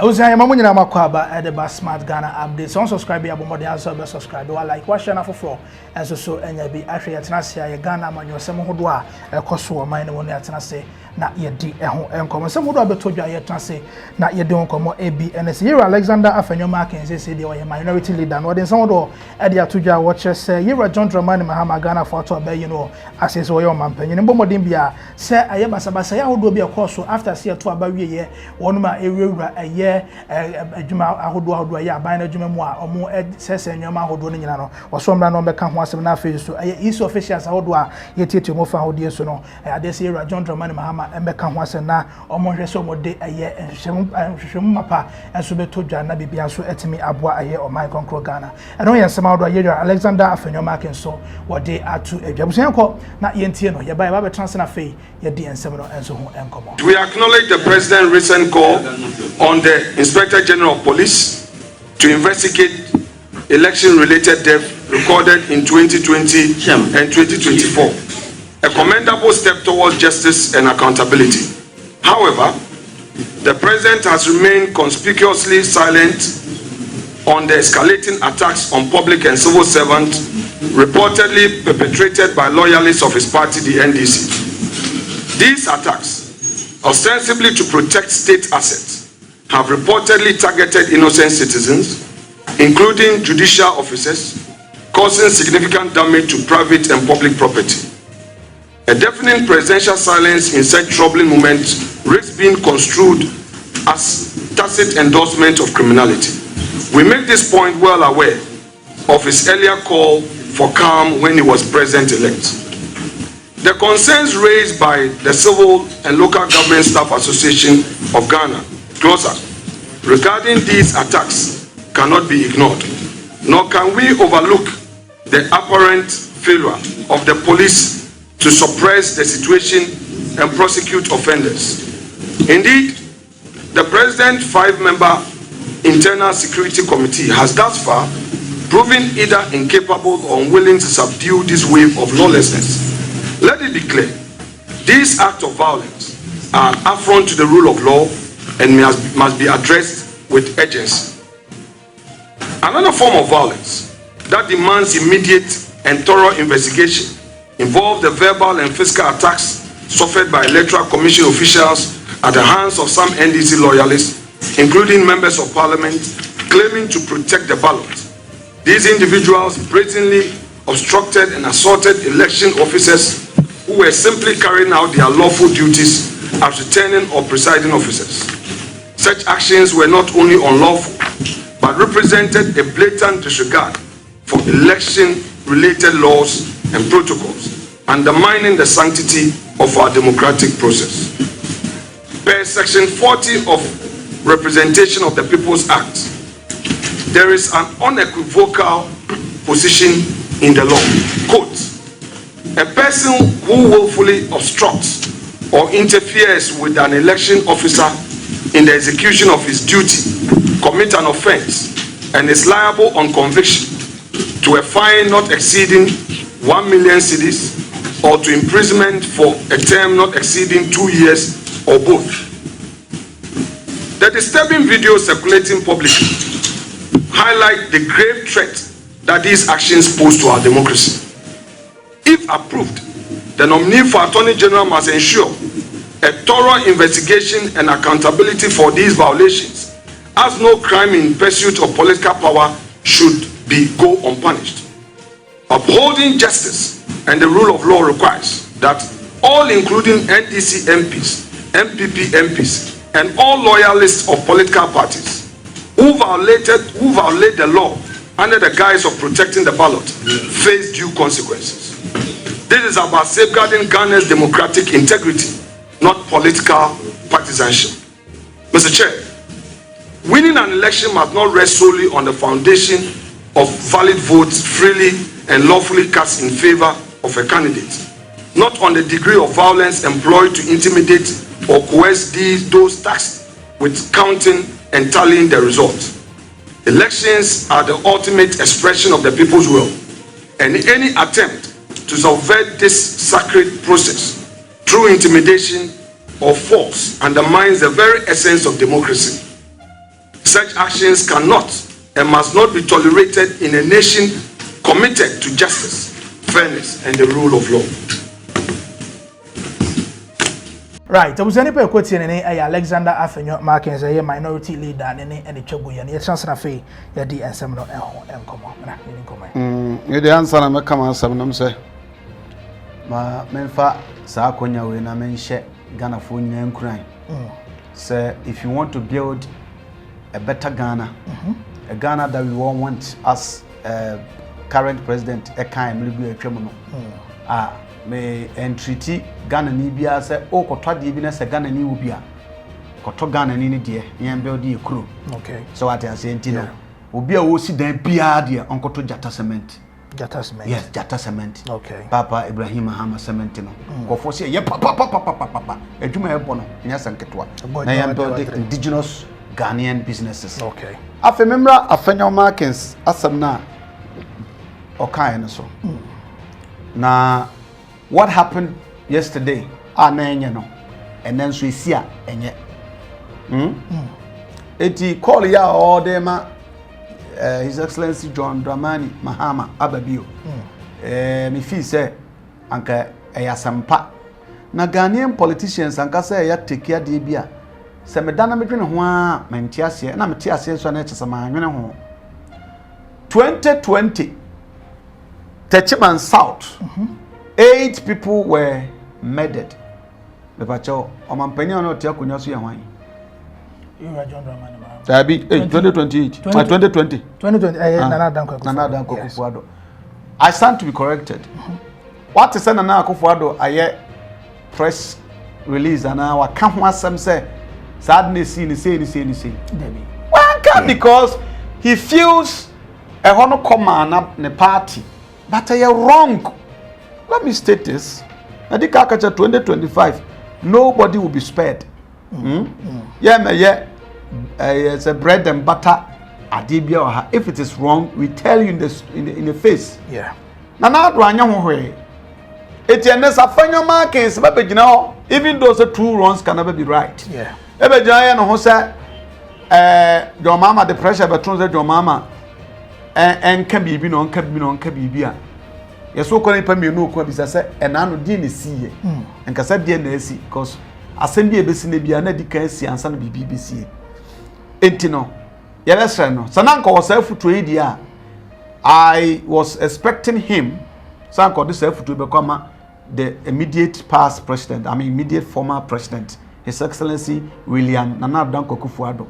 Uzaya mamunyina makwaba at the Smart Ghana updates. On subscribe ya bomode answer be subscribe or like what share na for and so enya bi ahwe yatenase ya Ghana manyo sem hodo a ekoso o man ne wonu yatenase na yedi eho enkomo sem hodo abetodwa yatenase na yedi enkomo ABNS Yera Alexander Afenyo Markin say dey o minority leader no dey sem hodo e dey atodwa watch say Yera John Dramani Mahama Ghana for to be access o yo mampanyin bomodin bia say aye basabasa ya hodo bi ekoso after say to abawie ye wonu ma ewura adwuma ahodo ya aban na adwuma mu a omo sese nyoma ahodo no nyina no osomra no beka ho asem na afei so isi officials ahodo a yetietie mo fa ahodo so no adese Yera John Dramani Mahama embeka ho asem na omo hwese omo de hwehwem mapa enso betodwa na bibia so etimi aboa aye o man konkro Ghana eno yensem ahodo Yera Alexander Afenyo Markin so wode atu adwabusen ko na yentie no ye ba ba betrans na afei ye de ensem no enso ho enkomo. We acknowledge the president's recent call on the Inspector General of Police to investigate election-related deaths recorded in 2020 and 2024, a commendable step towards justice and accountability. However, the President has remained conspicuously silent on the escalating attacks on public and civil servants reportedly perpetrated by loyalists of his party, the NDC. These attacks, ostensibly to protect state assets, have reportedly targeted innocent citizens, including judicial officers, causing significant damage to private and public property. A deafening presidential silence in such troubling moments risks being construed as tacit endorsement of criminality. We make this point well aware of his earlier call for calm when he was president-elect. The concerns raised by the Civil and Local Government Staff Association of Ghana, closer, regarding these attacks cannot be ignored, nor can we overlook the apparent failure of the police to suppress the situation and prosecute offenders. Indeed, the President's 5-member Internal Security Committee has thus far proven either incapable or unwilling to subdue this wave of lawlessness. Let it be clear, these acts of violence are an affront to the rule of law and must be addressed with urgency. Another form of violence that demands immediate and thorough investigation involves the verbal and physical attacks suffered by Electoral Commission officials at the hands of some NDC loyalists, including members of parliament, claiming to protect the ballot. These individuals brazenly obstructed and assaulted election officers who were simply carrying out their lawful duties as returning or presiding officers. Such actions were not only unlawful, but represented a blatant disregard for election-related laws and protocols, undermining the sanctity of our democratic process. Per Section 40 of Representation of the People's Act, there is an unequivocal position in the law. Quote, a person who willfully obstructs or interferes with an election officer in the execution of his duty commit an offense and is liable on conviction to a fine not exceeding 1 million cedis or to imprisonment for a term not exceeding 2 years or both. The disturbing videos circulating publicly highlight the grave threat that these actions pose to our democracy. If approved, the nominee for Attorney General must ensure a thorough investigation and accountability for these violations, as no crime in pursuit of political power should go unpunished. Upholding justice and the rule of law requires that all, including NDC MPs, MPP MPs, and all loyalists of political parties who violate the law under the guise of protecting the ballot face due consequences. This is about safeguarding Ghana's democratic integrity, not political partisanship. Mr. Chair, winning an election must not rest solely on the foundation of valid votes freely and lawfully cast in favor of a candidate, not on the degree of violence employed to intimidate or coerce those tasked with counting and tallying the results. Elections are the ultimate expression of the people's will, and any attempt to subvert this sacred process through intimidation or force undermines the very essence of democracy. Such actions cannot and must not be tolerated in a nation committed to justice, fairness, and the rule of law. Right, I was any per quote in Alexander Afenyo Markin as a minority leader and any trouble and yet chance of a yadi and some and come. The answer I'm come on some say. Ma menfa sa konya we na menhye Ghana for nyan kran. Say if you want to build a better Ghana, a Ghana that we all want as current president a kind will be a me entreaty Ghana ni bia say o kotwa de bi na say Ghana ni wo bia koto Ghana ni de yen build e kuro. Okay, so what I say ntino obi a wo si dan bia de onkoto Shatta cement. Shatta cement. Yes, Shatta cement. Okay. Papa Ibrahim Mahama cement no. Kofo say ye papa. Adwuma e bo no nya sanketwa. Na yen build indigenous Ghanaian businesses. Okay. Afememra Afenyo Markins asam na okai no so. Na what happened yesterday? No, and then so is here enye. Eti call ya all day ma His Excellency John Dramani Mahama Ababio. Me feel say anka eyasampa. Na Ghanaian politicians anka say ya take care de bia. Se me dana me dwene ho a menti ase na meti ase so na chese ma anwene ho. 2020 Techiman South. 8 people were murdered. The pacho omampeni ono tia kunyo so yan. You are John Dramani Mahama. Tabi 2028. 2020. 2020 Nana Danko Kufuado. I stand to be corrected. What is Nana Kufuado aye press release and our come ho asem say sadness ni say. Why can't because he feels a hono command na party. But I am wrong. Let me state this. I think 2025, nobody will be spared. Yeah, it's a bread and butter. If it is wrong, we tell you in the face. Yeah. Now do anya ho hwe. Etienne Afenyo Markins even those two wrongs can never be right. Yeah. Ebe jaya no ho say your mama the pressure betron say your mama and can be no can be yeso ko nipa mienu ko bisa se enano di ne siye enkasa die na esi because asem bi ebesi na bia na di kan si ansa na bibi besi entino yelesre no sananko wo safutu e dia I was expecting him sanko this safutu be kwama the immediate past president immediate former president His Excellency William Nana Danko Kufuado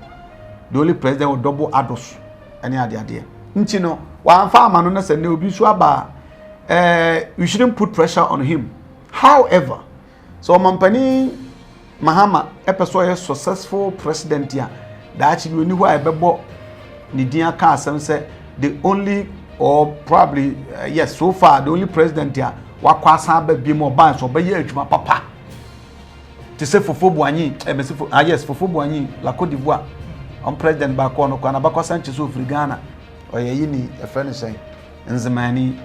the only president with double ados any ade ntino wa amfa amano na se ne obi so aba we shouldn't put pressure on him. However, so Mampani Mahama a successful president here that actually knew why bebo Nidia Kasem said the only or probably yes so far the only president here wakwasa be more bands or be juma papa to say for Fobuani yes for Fobuani la Côte d'Ivoire on president bakono kwana bakwa Sanchez of Ghana or yini a friend saying Nzimani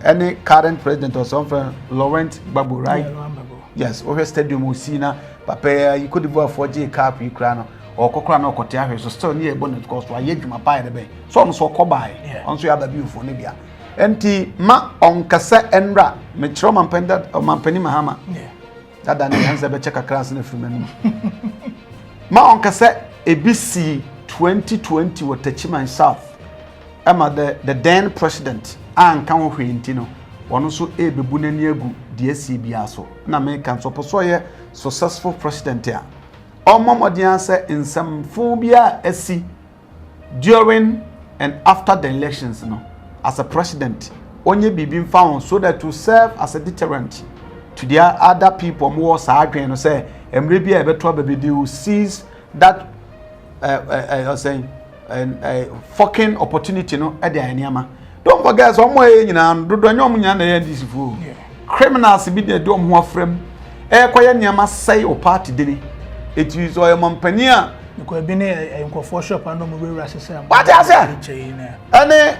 any current president or something, Laurent Babu, right? Yes, over stadium Musina, Papa, you could devote 4G cap, Ukraine, or Cocrano Cotia, so still near bonnet cost to a yeduma pie the bay. Some so cobai, on so other beautiful Libya. Enti ma on cassette and rat, Metrom and Pendant or Mampeni Mahama. That done the answer be check a class in the film. Ma on cassette ABC 2020 with Techiman South. Emma the then president. An kan ho ntino wono so ebebu nani agu DSC aso na me kan so poso ye successful president a omomodian say nsamfo bia asi during and after the elections no as a president onye bibim found so that to serve as a deterrent to the other people more sa adwen no say emre bia ebeto baby they will seize that saying a fucking opportunity no e dey aniama. Don't forget some way you know do nyom nya na this fool. Criminals be dey do ho afrem. Koye niama say o party deni. It is o mampani a ko bi ne nkofo shop and no we rasese am. What is it? Any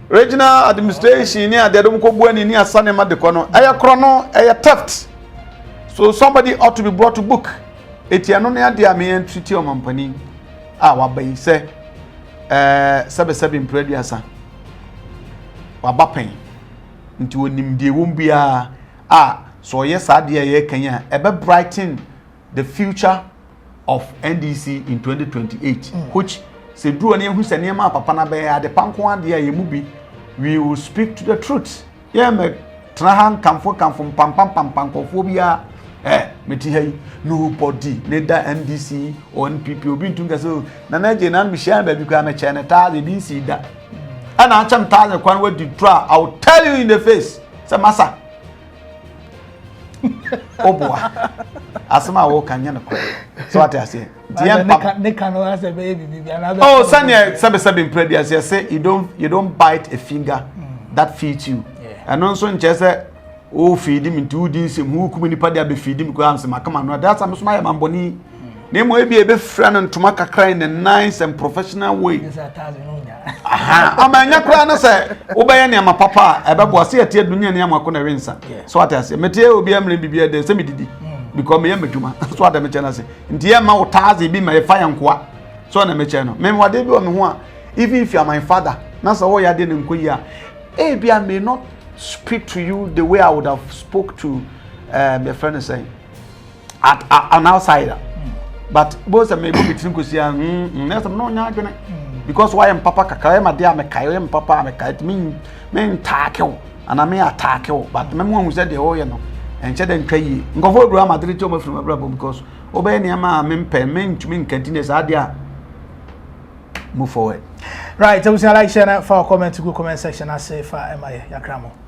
regional administration ni adedom ko buani ni asane ma de kono. Kro no theft. So somebody ought to be brought to book. Etiano ne ade am treaty o mampani. wabai say sebe imprediasa wabapen nti wonim die wom bia so yes ade ye kan ya ebe brighten the future of NDC in 2028 which se duro ne hu se ne ma papa na be ade panko ade ya yemu bi we will speak to the truth yeah me trahan kamfo pam kofo bia meti hay nobody neither NDC or NPP obi ntunga so na na je na mi share ba bi kwa me che ne ta de bi si da ana acham ta de kwan we di try I will tell you in the face say massa obwa asema wo kanya na kwa so what I say ne kanu as a baby oh sanya sebe impredi as say you don't bite a finger that feeds you and also nche say o feed him into din sem hu kum ni pade abe feed him ko am say makama no that's am so my mamboni na mo e be fra no ntoma kakra in a nice and professional way amanya kra na say wo be ye ne ama papa e be bo say atie dunya ne ama ko na wensa so what I say metie obi amre bibia de say me didi because me yamedwuma so what me chena say nti ye ma wo taaze bi ma ye fa yankoa so na me chena me wade bi o me ho a even if you are my father na so wo ya de ne nkoyi a bia may not speak to you the way I would have spoke to my friend saying an outsider but both of me go between kusia no nya adwene because why am papa kakra ma dia me kai am papa me kai me tackle and me attack you but me mo hu say de o ye no enche de ntwa yi ngofo ebru amadiri to ma from abra because obey ne ma me mpe me ntumi nkantine sa dia move forward right so we like share for comment to go comment section I say for MI yakramo